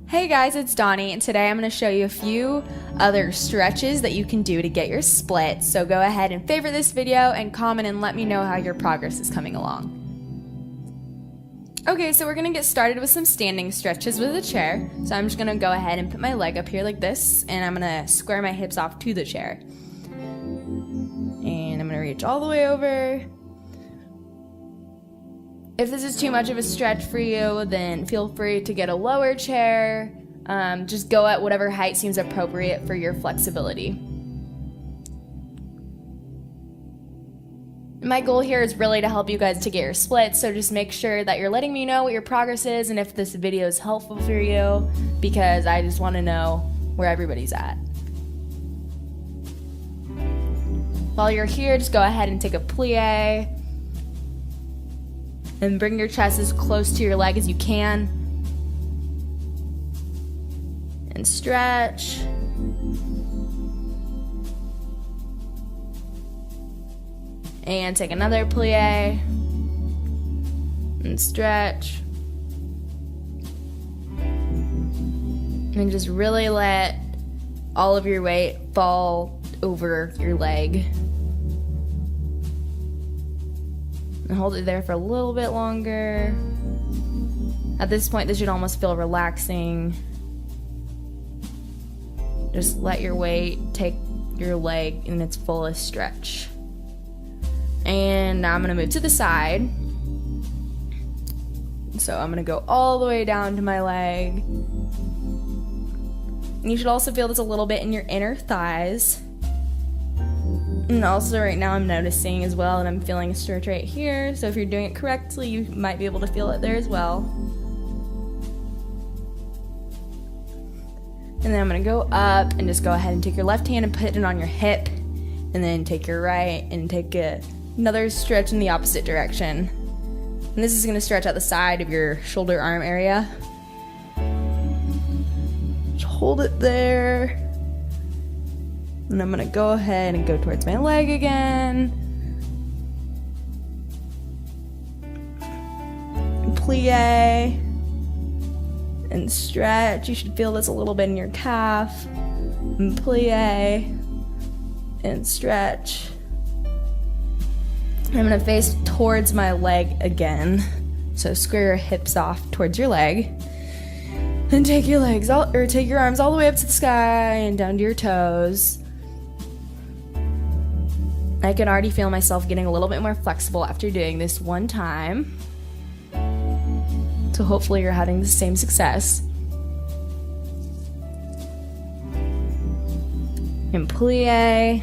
Hey guys, it's Donnie, and today I'm going to show you a few other stretches that you can do to get your split. So go ahead and favorite this video and comment and let me know how your progress is coming along. Okay, so we're going to get started with some standing stretches with a chair. So I'm just going to go ahead and put my leg up here like this, and I'm going to square my hips off to the chair. And I'm going to reach all the way over. If this is too much of a stretch for you, then feel free to get a lower chair. Just go at whatever height seems appropriate for your flexibility. My goal here is really to help you guys to get your split, so just make sure that you're letting me know what your progress is and if this video is helpful for you, because I just want to know where everybody's at. While you're here, just go ahead and take a plie. And bring your chest as close to your leg as you can. And stretch. And take another plie. And stretch. And just really let all of your weight fall over your leg. And hold it there for a little bit longer. At this point, this should almost feel relaxing. Just let your weight take your leg in its fullest stretch. And now I'm going to move to the side. So I'm going to go all the way down to my leg. And you should also feel this a little bit in your inner thighs. And also right now I'm noticing as well that I'm feeling a stretch right here. So if you're doing it correctly, you might be able to feel it there as well. And then I'm going to go up and just go ahead and take your left hand and put it on your hip. And then take your right and take another stretch in the opposite direction. And this is going to stretch out the side of your shoulder arm area. Just hold it there. And I'm going to go ahead and go towards my leg again. Plie. And stretch. You should feel this a little bit in your calf. And plie. And stretch. I'm going to face towards my leg again. So square your hips off towards your leg. And take your arms all the way up to the sky and down to your toes. I can already feel myself getting a little bit more flexible after doing this one time. So hopefully you're having the same success. And plie.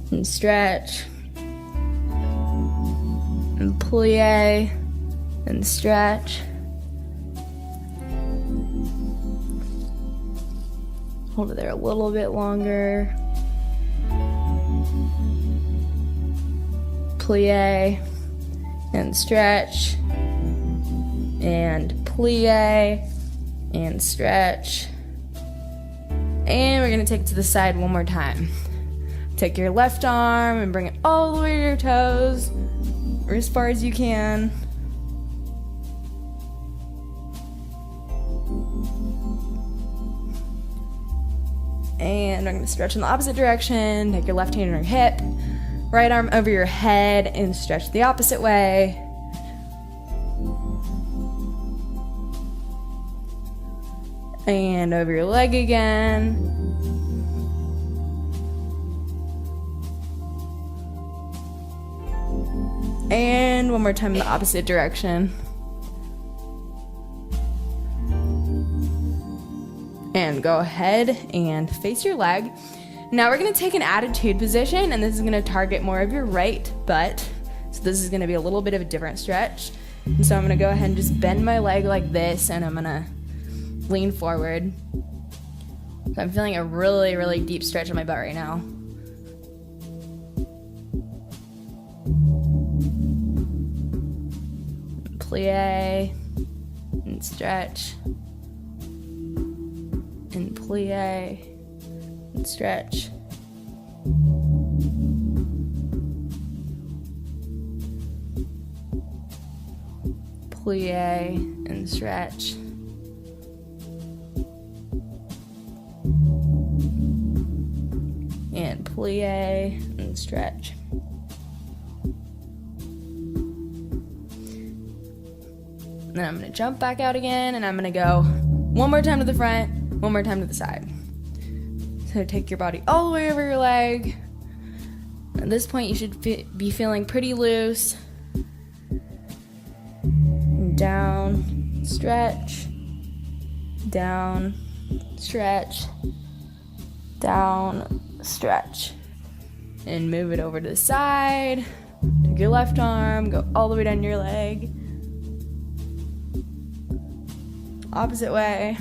And stretch. And plie. And stretch. Hold it there a little bit longer. Plie and stretch and plie and stretch, and we're going to take it to the side one more time. Take your left arm and bring it all the way to your toes, or as far as you can. And I'm going to stretch in the opposite direction. Take your left hand on your hip. Right arm over your head and stretch the opposite way. And over your leg again. And one more time in the opposite direction. And go ahead and face your leg. Now we're going to take an attitude position, and this is going to target more of your right butt. So this is going to be a little bit of a different stretch. And so I'm going to go ahead and just bend my leg like this, and I'm going to lean forward. So I'm feeling a really, really deep stretch in my butt right now. Plie and stretch. And plie. Stretch. Plie and stretch. plie, and stretch. Then I'm gonna jump back out again, and I'm gonna go one more time to the front, one more time to the side. So take your body all the way over your leg. At this point, you should be feeling pretty loose. Down, stretch, down, stretch, down, stretch. And move it over to the side. Take your left arm, go all the way down your leg. Opposite way.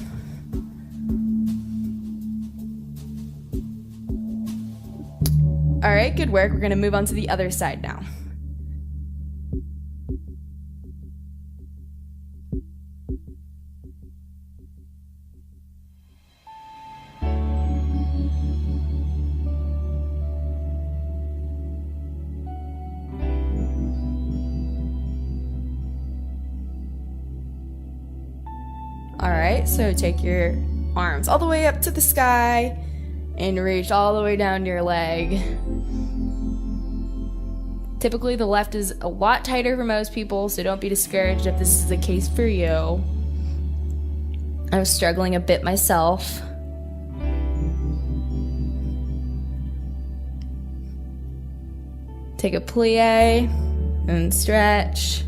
All right, good work. We're gonna move on to the other side now. All right, so take your arms all the way up to the sky and reach all the way down your leg. Typically, the left is a lot tighter for most people, so don't be discouraged if this is the case for you. I was struggling a bit myself. Take a plie and stretch.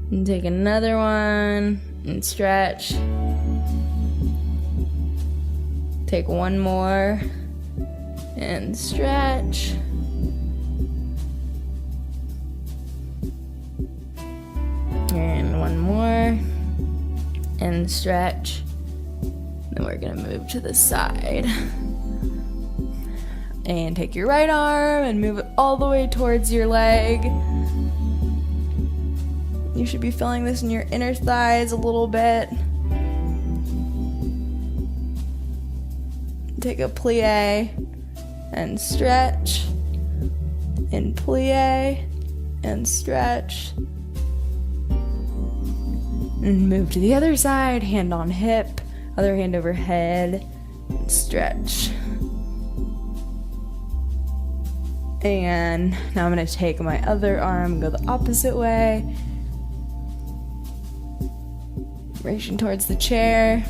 And take another one and stretch. Take one more and stretch. And one more and stretch. Then we're gonna move to the side. And take your right arm and move it all the way towards your leg. You should be feeling this in your inner thighs a little bit. Take a plie and stretch, and plie and stretch, and move to the other side, hand on hip, other hand over head, and stretch. And now I'm going to take my other arm, go the opposite way, reaching towards the chair,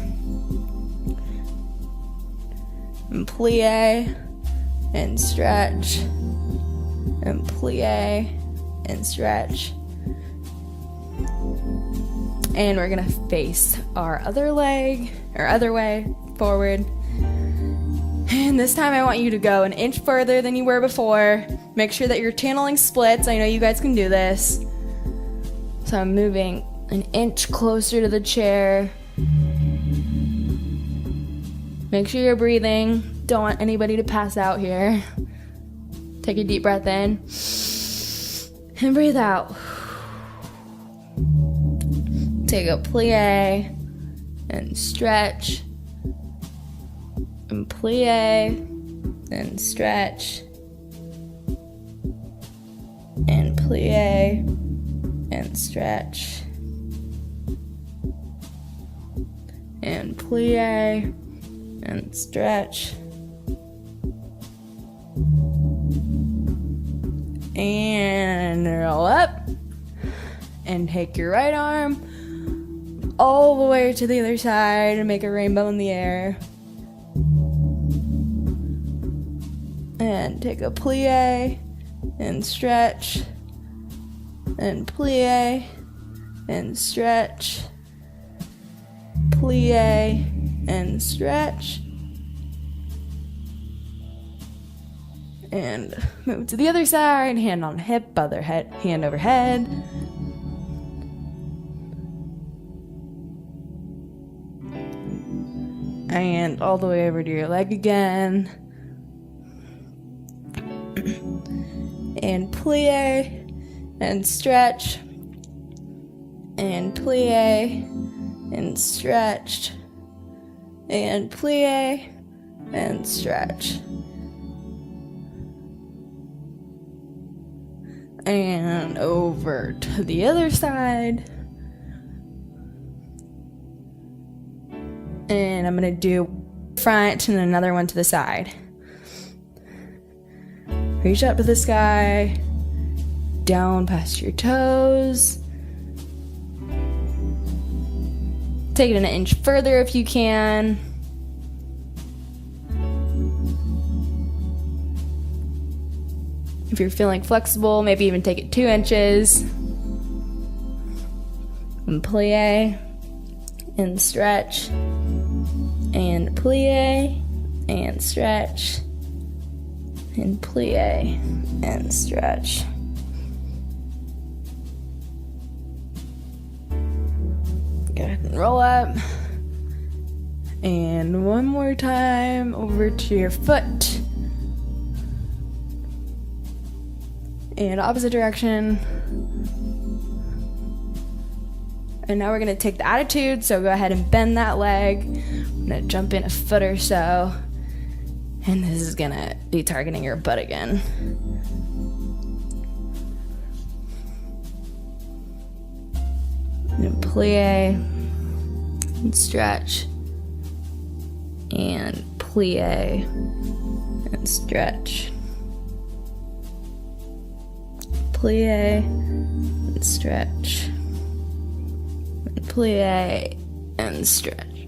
and plie and stretch, and plie and stretch. And we're gonna face our other leg, or other way, forward. And this time I want you to go an inch further than you were before. Make sure that you're channeling splits. I know you guys can do this. So I'm moving an inch closer to the chair. Make sure you're breathing. Don't want anybody to pass out here. Take a deep breath in and breathe out. Take a plie and stretch, and plie and stretch, and plie and stretch, and plie and stretch, and roll up, and take your right arm all the way to the other side and make a rainbow in the air. And take a plie and stretch, and plie and stretch, plie and stretch, and move to the other side, hand on hip, other head, hand over head. And all the way over to your leg again. And plie and stretch, and plie and stretch, and plie and stretch, and over to the other side. And I'm gonna do front and another one to the side. Reach up to the sky, down past your toes. Take it an inch further if you can. If you're feeling flexible, maybe even take it 2 inches. And plie, and stretch, and plie, and stretch, and plie, and stretch. Go ahead and roll up. And one more time over to your foot. And opposite direction. And now we're gonna take the attitude, so go ahead and bend that leg. I'm gonna jump in a foot or so. And this is gonna be targeting your butt again. And plie, and stretch, and plie, and stretch. Plie, and stretch. Plie, and stretch.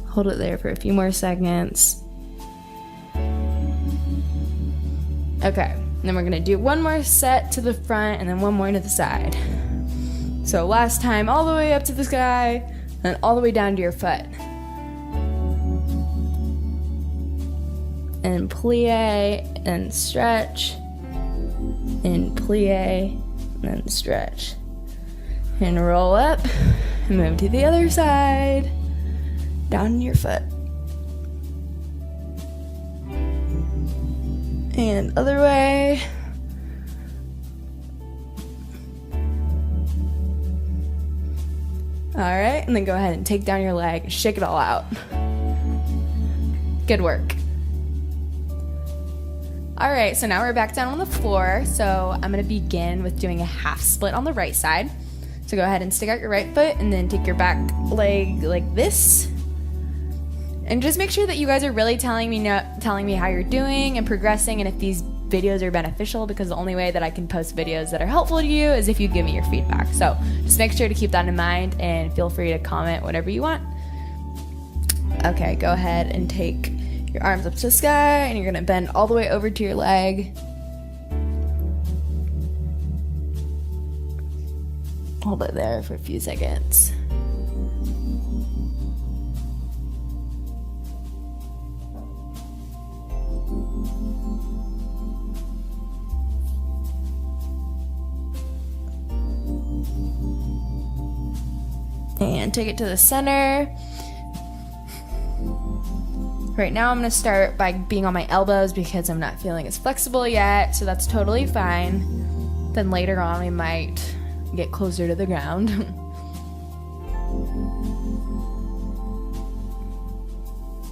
Hold it there for a few more seconds. Okay, then we're gonna do one more set to the front and then one more to the side. So last time, all the way up to the sky, and all the way down to your foot. And plie, and stretch, and plie, and stretch. And roll up, and move to the other side, down your foot. And other way. Alright, and then go ahead and take down your leg, shake it all out. Good work. Alright, so now we're back down on the floor, so I'm going to begin with doing a half split on the right side. So go ahead and stick out your right foot and then take your back leg like this. And just make sure that you guys are really telling me how you're doing and progressing, and if these videos are beneficial, because the only way that I can post videos that are helpful to you is if you give me your feedback. So just make sure to keep that in mind and feel free to comment whatever you want. Okay, go ahead and take your arms up to the sky, and you're gonna bend all the way over to your leg. Hold it there for a few seconds. And take it to the center. Right now I'm going to start by being on my elbows because I'm not feeling as flexible yet, so that's totally fine. Then later on we might get closer to the ground.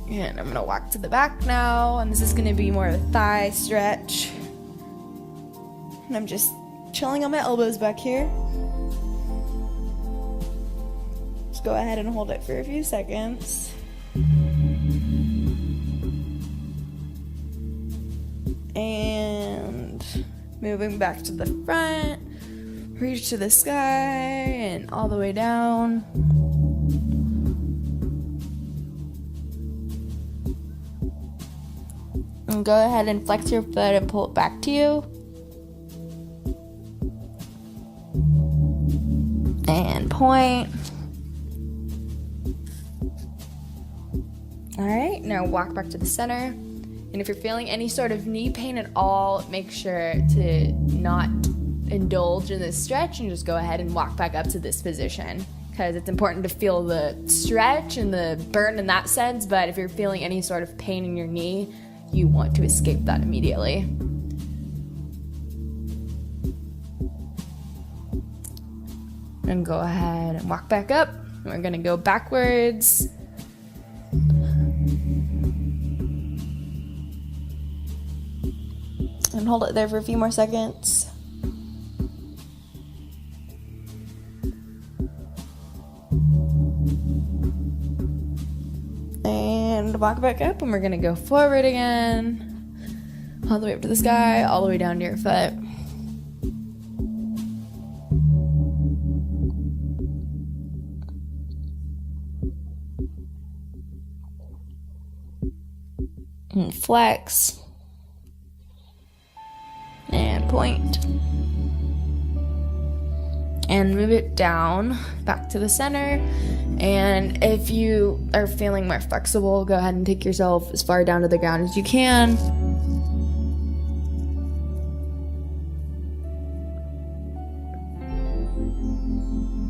And I'm gonna walk to the back now, and this is gonna be more of a thigh stretch. And I'm just chilling on my elbows back here. Just go ahead and hold it for a few seconds. And moving back to the front. Reach to the sky and all the way down. And go ahead and flex your foot and pull it back to you. And point. Alright, now walk back to the center. And if you're feeling any sort of knee pain at all, make sure to not indulge in this stretch and just go ahead and walk back up to this position, because it's important to feel the stretch and the burn in that sense, but if you're feeling any sort of pain in your knee, you want to escape that immediately. And go ahead and walk back up. We're gonna go backwards. And hold it there for a few more seconds. And walk back up, and we're gonna go forward again. All the way up to the sky, all the way down to your foot. And flex. And point. And move it down back to the center. And if you are feeling more flexible, go ahead and take yourself as far down to the ground as you can.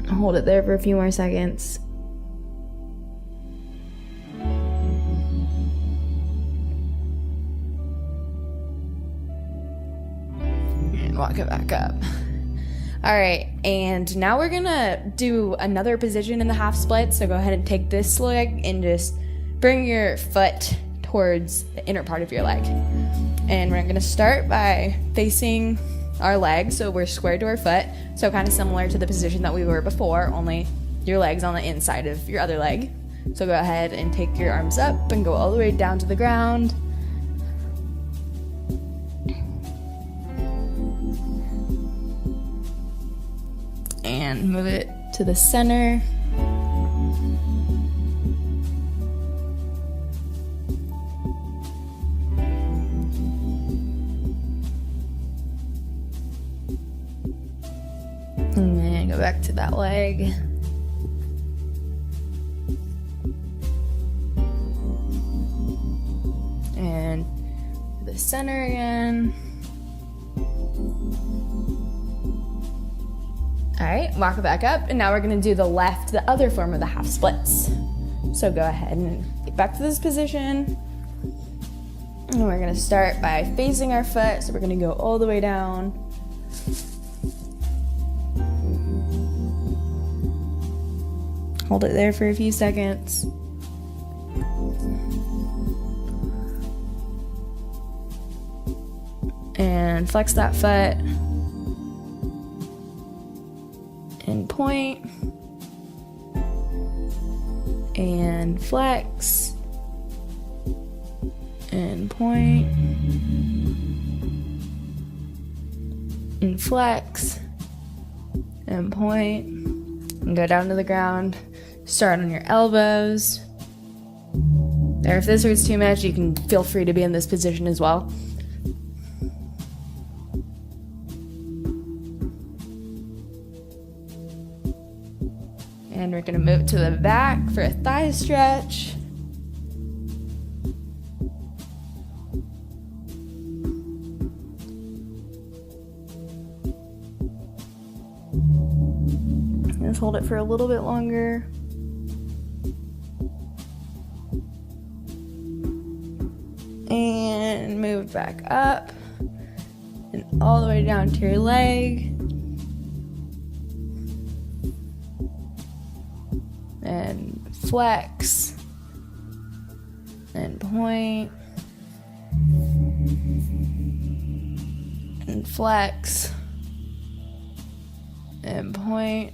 Hold it there for a few more seconds. And walk it back up. All right, and now we're gonna do another position in the half split. So go ahead and take this leg and just bring your foot towards the inner part of your leg. And we're gonna start by facing our leg, so we're square to our foot. So kind of similar to the position that we were before, only your leg's on the inside of your other leg. So go ahead and take your arms up and go all the way down to the ground. And move it to the center. And then go back to that leg. And to the center again. Alright, walk it back up, and now we're going to do the other form of the half splits. So go ahead and get back to this position. And we're going to start by facing our foot, so we're going to go all the way down. Hold it there for a few seconds. And flex that foot. And point. And flex. And point. And flex. And point. And go down to the ground. Start on your elbows. There, if this hurts too much, you can feel free to be in this position as well. And we're going to move to the back for a thigh stretch. Just hold it for a little bit longer. And move back up. And all the way down to your leg. And flex. And point. And flex. And point.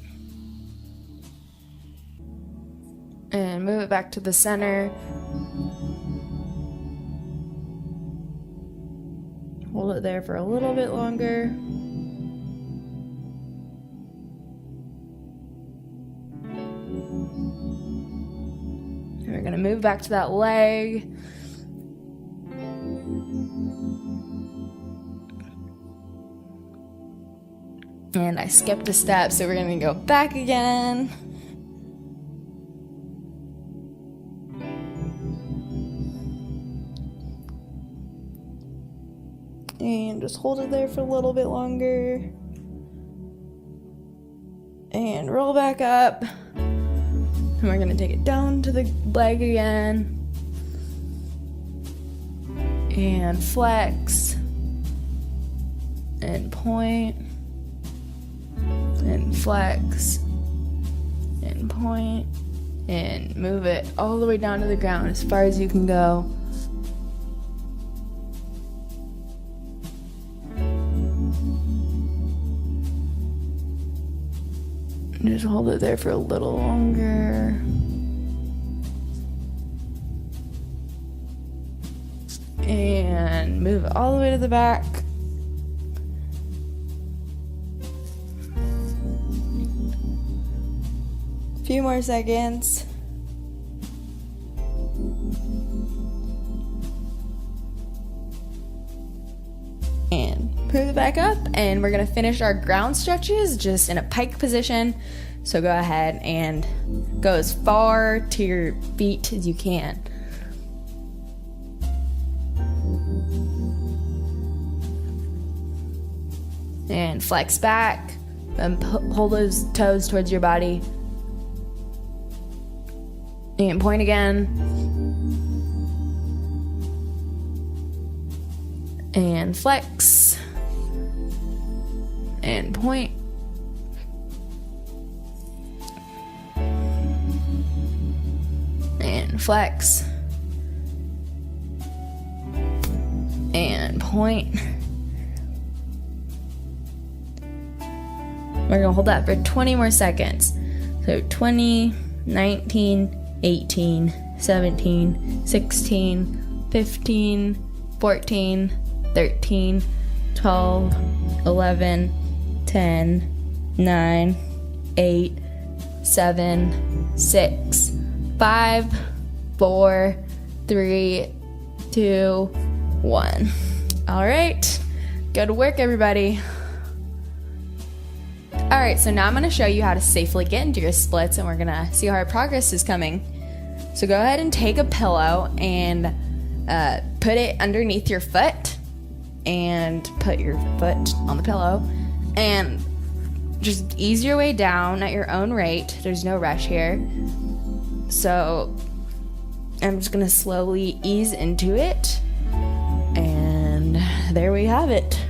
And move it back to the center. Hold it there for a little bit longer. And we're gonna move back to that leg. And I skipped a step, so we're gonna go back again. And just hold it there for a little bit longer. And roll back up. And we're gonna take it down to the leg again. And flex. And point. And flex. And point. And move it all the way down to the ground as far as you can go. Just hold it there for a little longer. and move it all the way to the back. A few more seconds. And move it back up, and we're gonna finish our ground stretches just in a pike position. So go ahead and go as far to your feet as you can. And flex back and pull those toes towards your body. And point again. And flex. And point. And flex. And point. We're gonna hold that for 20 more seconds. So 20, 19, 18, 17, 16, 15, 14, 13, 12, 11, 10, 9, 8, 7, 6, 5, 4, 3, 2, 1. All right, good work, everybody. All right, so now I'm gonna show you how to safely get into your splits, and we're gonna see how our progress is coming. So go ahead and take a pillow and put it underneath your foot, and put your foot on the pillow, and just ease your way down at your own rate. There's no rush here. So I'm just gonna slowly ease into it, and there we have it.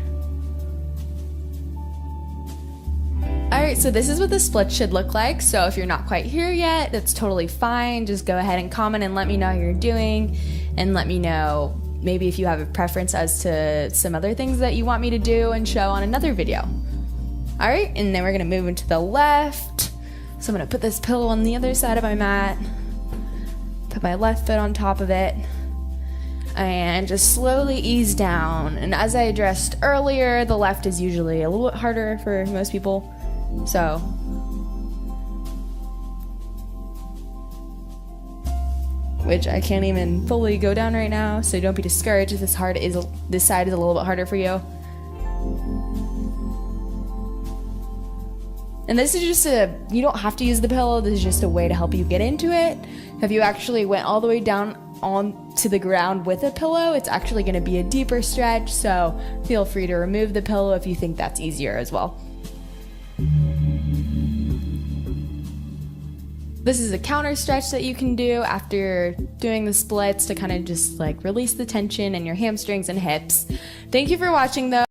Alright, so this is what the split should look like. So if you're not quite here yet, that's totally fine. Just go ahead and comment and let me know how you're doing, and let me know maybe if you have a preference as to some other things that you want me to do and show on another video. Alright, and then we're going to move into the left. So I'm going to put this pillow on the other side of my mat, put my left foot on top of it, and just slowly ease down. And as I addressed earlier, the left is usually a little bit harder for most people. So which I can't even fully go down right now, so don't be discouraged if this side is a little bit harder for you. And this is just you don't have to use the pillow, this is just a way to help you get into it. If you actually went all the way down onto the ground with a pillow, it's actually going to be a deeper stretch, so feel free to remove the pillow if you think that's easier as well. This is a counter stretch that you can do after doing the splits to kind of just like release the tension in your hamstrings and hips. Thank you for watching though.